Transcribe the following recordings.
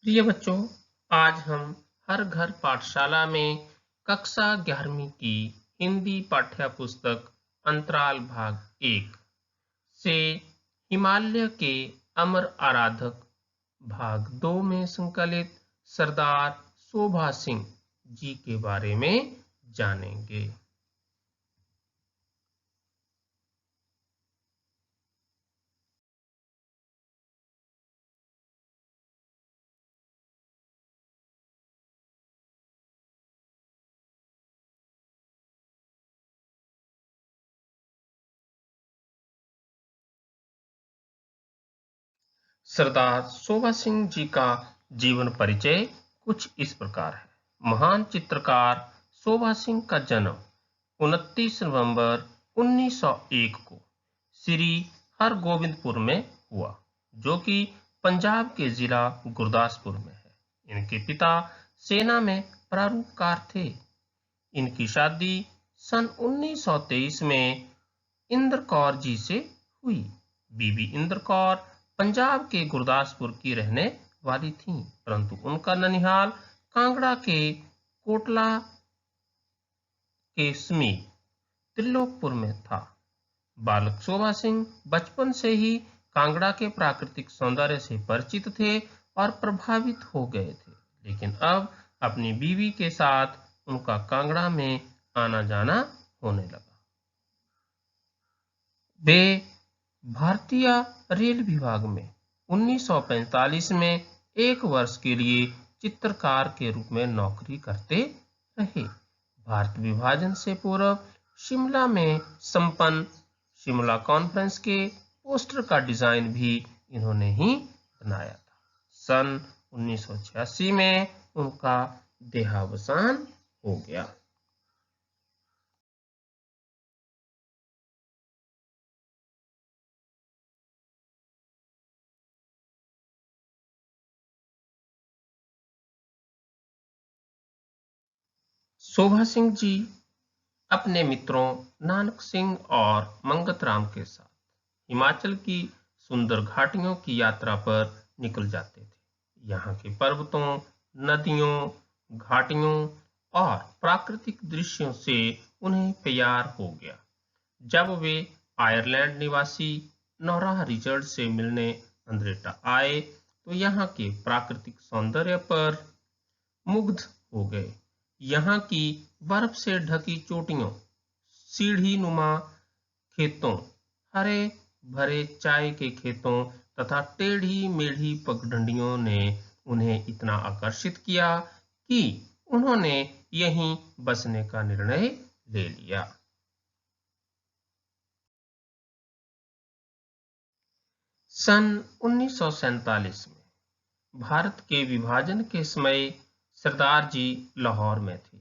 प्रिय बच्चों, आज हम हर घर पाठशाला में कक्षा 11वीं की हिंदी पाठ्य पुस्तक अंतराल भाग 1 से हिमालय के अमर आराधक भाग 2 में संकलित सरदार शोभा सिंह जी के बारे में जानेंगे। सरदार शोभा सिंह जी का जीवन परिचय कुछ इस प्रकार है। महान चित्रकार शोभा सिंह का जन्म 29 नवंबर 1901 को श्री हरगोबिंदपुर में हुआ, जो कि पंजाब के जिला गुरदासपुर में है। इनके पिता सेना में प्रारूपकार थे। इनकी शादी सन 1923 में इंद्र कौर जी से हुई। बीबी इंद्र कौर पंजाब के गुरदासपुर की रहने वाली थीं, परंतु उनका ननिहाल कांगड़ा के कोटला के समीप त्रिलोकपुर में था। बालक शोभा सिंह बचपन से ही कांगड़ा के प्राकृतिक सौंदर्य से परिचित थे और प्रभावित हो गए थे, लेकिन अब अपनी बीवी के साथ उनका कांगड़ा में आना जाना होने लगा। वे भारतीय रेल विभाग में 1945 में एक वर्ष के लिए चित्रकार के रूप में नौकरी करते रहे। भारत विभाजन से पूर्व शिमला में संपन्न शिमला कॉन्फ्रेंस के पोस्टर का डिजाइन भी इन्होंने ही बनाया था। सन 1986 में उनका देहावसान हो गया। शोभा सिंह जी अपने मित्रों नानक सिंह और मंगत राम के साथ हिमाचल की सुंदर घाटियों की यात्रा पर निकल जाते थे। यहाँ के पर्वतों, नदियों, घाटियों और प्राकृतिक दृश्यों से उन्हें प्यार हो गया। जब वे आयरलैंड निवासी नोराह रिचर्ड से मिलने अंद्रेटा आए, तो यहाँ के प्राकृतिक सौंदर्य पर मुग्ध हो गए। यहाँ की बर्फ से ढकी चोटियों, सीढ़ी नुमा खेतों, हरे भरे चाय के खेतों तथा टेढ़ी मेढ़ी पगडंडियों ने उन्हें इतना आकर्षित किया कि उन्होंने यहीं बसने का निर्णय ले लिया। सन 1947 में भारत के विभाजन के समय सरदार जी लाहौर में थे।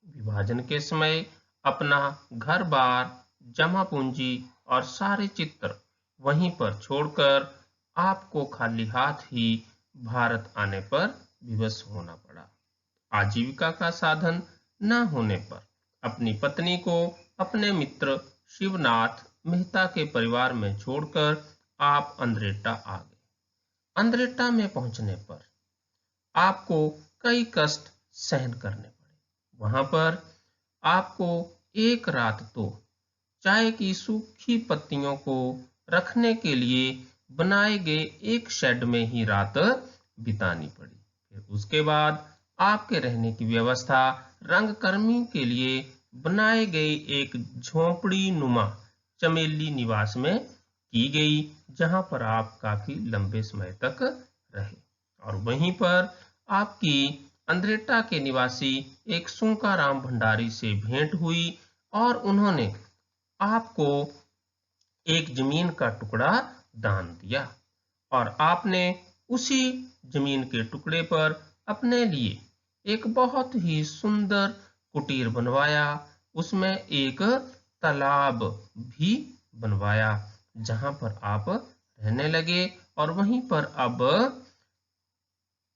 विभाजन के समय अपना घर-बार, जमा पूंजी और सारे चित्र वहीं पर छोड़कर आपको खाली हाथ ही भारत आने पर विवश होना पड़ा। आजीविका का साधन न होने पर अपनी पत्नी को अपने मित्र शिवनाथ मेहता के परिवार में छोड़कर आप अंद्रेटा आ गए। अंद्रेटा में पहुंचने पर आपको कई कष्ट सहन करने पड़े। वहां पर आपको एक रात तो चाय की सूखी पत्तियों को रखने के लिए बनाए गए एक शेड में ही रात बितानी पड़ी। फिर उसके बाद आपके रहने की व्यवस्था रंगकर्मी के लिए बनाए गए एक झोंपड़ी नुमा चमेली निवास में की गई, जहां पर आप काफी लंबे समय तक रहे। और वहीं पर आपकी अंद्रेटा के निवासी एक सुंकाराम भंडारी से भेंट हुई और उन्होंने आपको एक जमीन का टुकड़ा दान दिया और आपने उसी जमीन के टुकड़े पर अपने लिए एक बहुत ही सुंदर कुटीर बनवाया। उसमें एक तालाब भी बनवाया, जहां पर आप रहने लगे और वहीं पर अब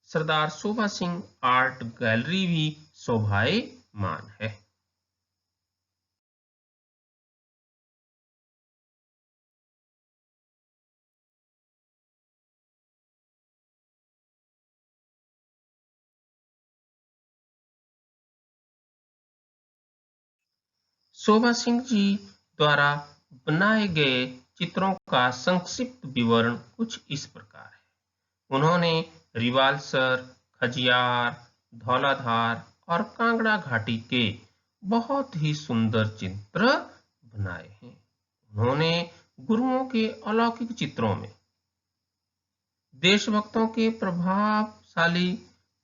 सरदार शोभा सिंह आर्ट गैलरी भी शोभायमान है। शोभा सिंह जी द्वारा बनाए गए चित्रों का संक्षिप्त विवरण कुछ इस प्रकार है। उन्होंने रिवालसर, खजियार, धौलाधार और कांगड़ा घाटी के बहुत ही सुंदर चित्र बनाए हैं। उन्होंने गुरुओं के अलौकिक चित्रों में, देशभक्तों के प्रभावशाली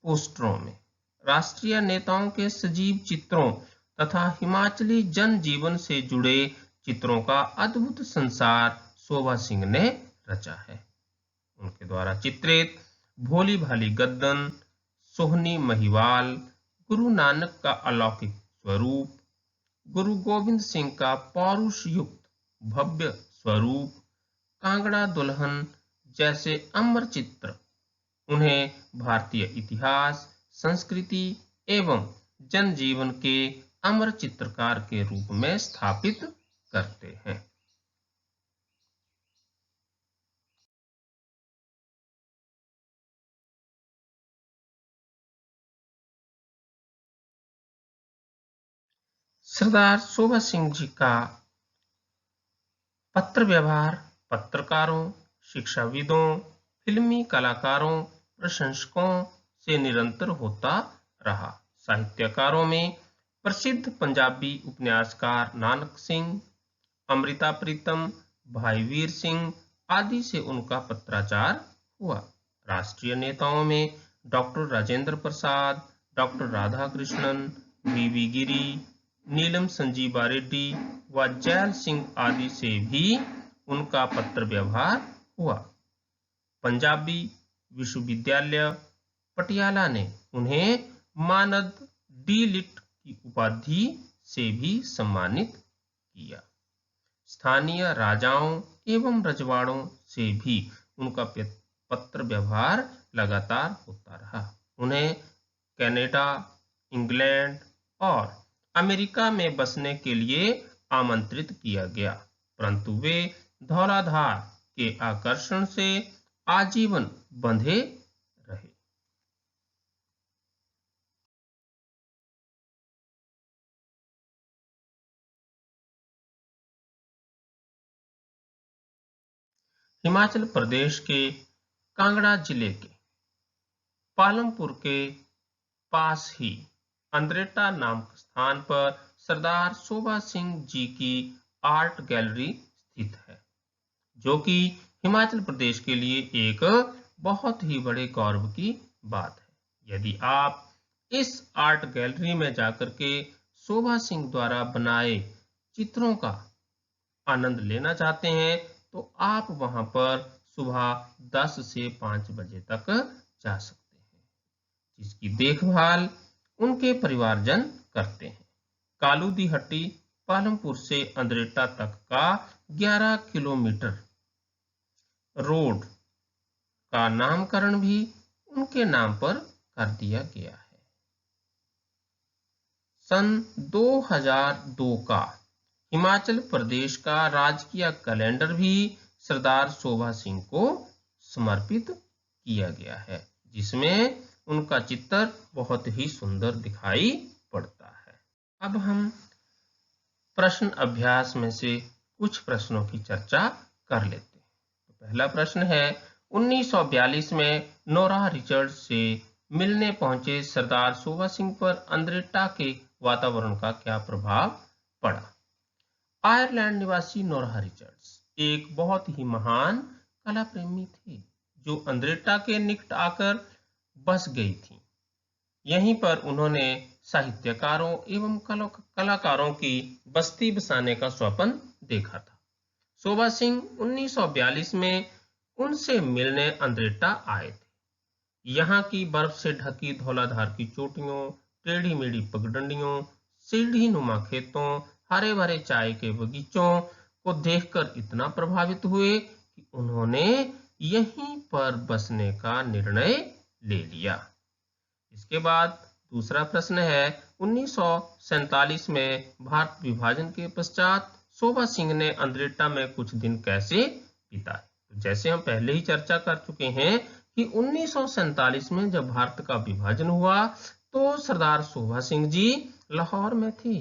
पोस्टरों में, राष्ट्रीय नेताओं के सजीव चित्रों तथा हिमाचली जनजीवन से जुड़े चित्रों का अद्भुत संसार शोभा सिंह ने रचा है। उनके द्वारा चित्रित भोली भाली गद्दन, सोहनी महिवाल, गुरु नानक का अलौकिक स्वरूप, गुरु गोविंद सिंह का पौरुष युक्त भव्य स्वरूप, कांगड़ा दुल्हन जैसे अमर चित्र उन्हें भारतीय इतिहास, संस्कृति एवं जनजीवन के अमर चित्रकार के रूप में स्थापित करते हैं। सरदार शोभा सिंह जी का पत्र व्यवहार पत्रकारों, शिक्षाविदों, फिल्मी कलाकारों, प्रशंसकों से निरंतर होता रहा। साहित्यकारों में प्रसिद्ध पंजाबी उपन्यासकार नानक सिंह, अमृता प्रीतम, भाई वीर सिंह आदि से उनका पत्राचार हुआ। राष्ट्रीय नेताओं में doctor Rajendra Prasad, doctor Radhakrishnan, V Giri, Neelam Sanjiva Reddy व जैल सिंह आदि से भी उनका पत्र व्यवहार हुआ। पंजाबी विश्वविद्यालय पटियाला ने उन्हें मानद डी लिट की उपाधि से भी सम्मानित किया। स्थानीय राजाओं एवं रजवाड़ों से भी उनका पत्र व्यवहार लगातार होता रहा। उन्हें कनाडा, इंग्लैंड और अमेरिका में बसने के लिए आमंत्रित किया गया, परंतु वे धौलाधार के आकर्षण से आजीवन बंधे रहे। हिमाचल प्रदेश के कांगड़ा जिले के पालमपुर के पास ही अंद्रेटा नामक स्थान पर सरदार शोभा सिंह जी की आर्ट गैलरी स्थित है, जो कि हिमाचल प्रदेश के लिए एक बहुत ही बड़े गौरव की बात है। यदि आप इस आर्ट गैलरी में जाकर के शोभा सिंह द्वारा बनाए चित्रों का आनंद लेना चाहते हैं तो आप वहां पर सुबह 10 से 5 बजे तक जा सकते हैं, जिसकी देखभाल उनके परिवारजन करते हैं। कालूदी हट्टी पालमपुर से अंद्रेटा तक का 11 किलोमीटर रोड का नामकरण भी उनके नाम पर कर दिया गया है। सन 2002 का हिमाचल प्रदेश का राजकीय कैलेंडर भी सरदार शोभा सिंह को समर्पित किया गया है, जिसमें उनका चित्र बहुत ही सुंदर दिखाई पड़ता है। अब हम प्रश्न अभ्यास में से कुछ प्रश्नों की चर्चा कर लेते हैं। तो पहला प्रश्न है, 1942 में नोरा रिचर्ड्स से मिलने पहुंचे सरदार शोभा सिंह पर अंद्रेटा के वातावरण का क्या प्रभाव पड़ा? आयरलैंड निवासी नोरा रिचर्ड्स एक बहुत ही महान कला प्रेमी थी, जो अंद्रेटा के निकट आकर बस गई थी। यहीं पर उन्होंने साहित्यकारों एवं कलाकारों की बस्ती बसाने का स्वप्न देखा था। शोभा सिंह 1942 में उनसे मिलने अंद्रेटा आए थे। यहाँ की बर्फ से ढकी धौलाधार की चोटियों, टेढ़ी मेढ़ी पगडंडियों, सीढ़ी नुमा खेतों, हरे भरे चाय के बगीचों को देखकर इतना प्रभावित हुए कि उन्होंने यहीं पर बसने का निर्णय ले लिया। इसके बाद दूसरा प्रश्न है, 1947 में भारत विभाजन के पश्चात शोभा सिंह ने अंद्रेटा में कुछ दिन कैसे बिताए? तो जैसे हम पहले ही चर्चा कर चुके हैं कि 1947 में जब भारत का विभाजन हुआ तो सरदार शोभा सिंह जी लाहौर में थी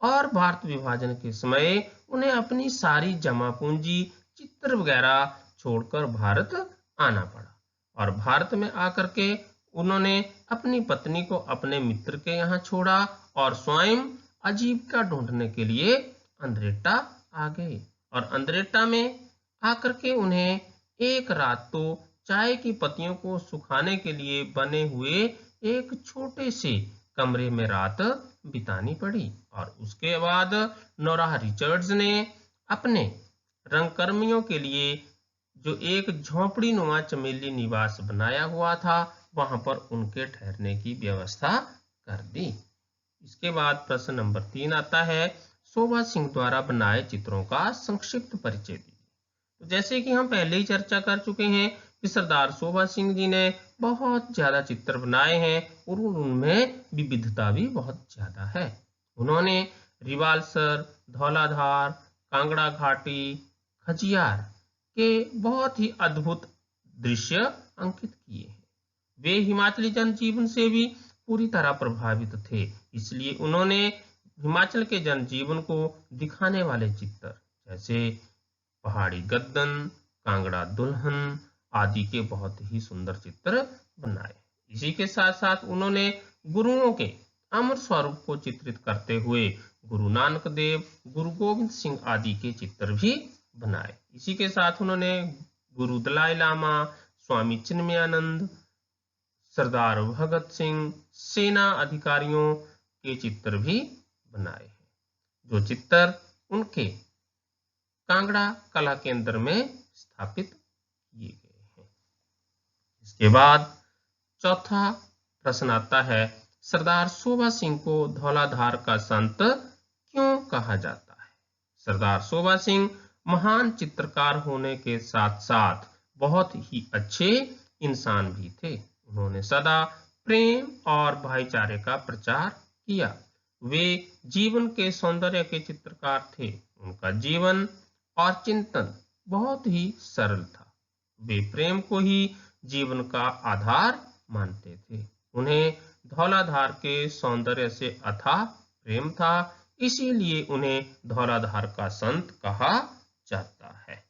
और भारत विभाजन के समय उन्हें अपनी सारी जमा पूंजी, चित्र वगैरह छोड़कर भारत आना पड़ा। और भारत में आकर के उन्होंने अपनी पत्नी को अपने मित्र के यहाँ छोड़ा और स्वयं आजीविका ढूंढने के लिए अंद्रेटा आ गए। और अंद्रेटा में आकर के उन्हें एक रात तो चाय की पत्तियों को सुखाने के लिए बने हुए एक छोटे से कमरे में रात बितानी पड़ी। और उसके बाद नोराह रिचर्ड्स ने अपने रंगकर्मियों के लिए जो एक झोपड़ी नुमा चमेली निवास बनाया हुआ था, वहां पर उनके ठहरने की व्यवस्था कर दी। इसके बाद प्रश्न नंबर 3 आता है, शोभा सिंह द्वारा बनाए चित्रों का संक्षिप्त परिचय दीजिए। तो जैसे कि हम पहले ही चर्चा कर चुके हैं कि सरदार शोभा सिंह जी ने बहुत ज्यादा चित्र बनाए हैं और उनमें विविधता भी बहुत ज्यादा है। उन्होंने रिवालसर, धौलाधार, कांगड़ा घाटी, खजियार के बहुत ही अद्भुत दृश्य अंकित किए हैं। वे हिमाचली जनजीवन से भी पूरी तरह प्रभावित थे, इसलिए उन्होंने हिमाचल के जनजीवन को दिखाने वाले चित्र जैसे पहाड़ी गद्दन, कांगड़ा दुल्हन आदि के बहुत ही सुंदर चित्र बनाए। इसी के साथ साथ उन्होंने गुरुओं के अमर स्वरूप को चित्रित करते हुए गुरु नानक देव, गुरु गोविंद सिंह आदि के चित्र भी बनाए। इसी के साथ उन्होंने गुरु दलाई लामा, स्वामी चिन्मयानंद, सरदार भगत सिंह, सेना अधिकारियों के चित्र भी बनाए हैं, जो चित्र उनके कांगड़ा कला केंद्र में स्थापित किए गए हैं। इसके बाद चौथा प्रश्न आता है, सरदार शोभा सिंह को धौलाधार का संत क्यों कहा जाता है? सरदार शोभा सिंह महान चित्रकार होने के साथ साथ बहुत ही अच्छे इंसान भी थे। उन्होंने सदा प्रेम और भाईचारे का प्रचार किया। वे जीवन के सौंदर्य के चित्रकार थे। उनका जीवन और चिंतन बहुत ही सरल था। वे प्रेम को ही जीवन का आधार मानते थे। उन्हें धौलाधार के सौंदर्य से अथाह प्रेम था, इसीलिए उन्हें धौलाधार का संत कहा जाता है।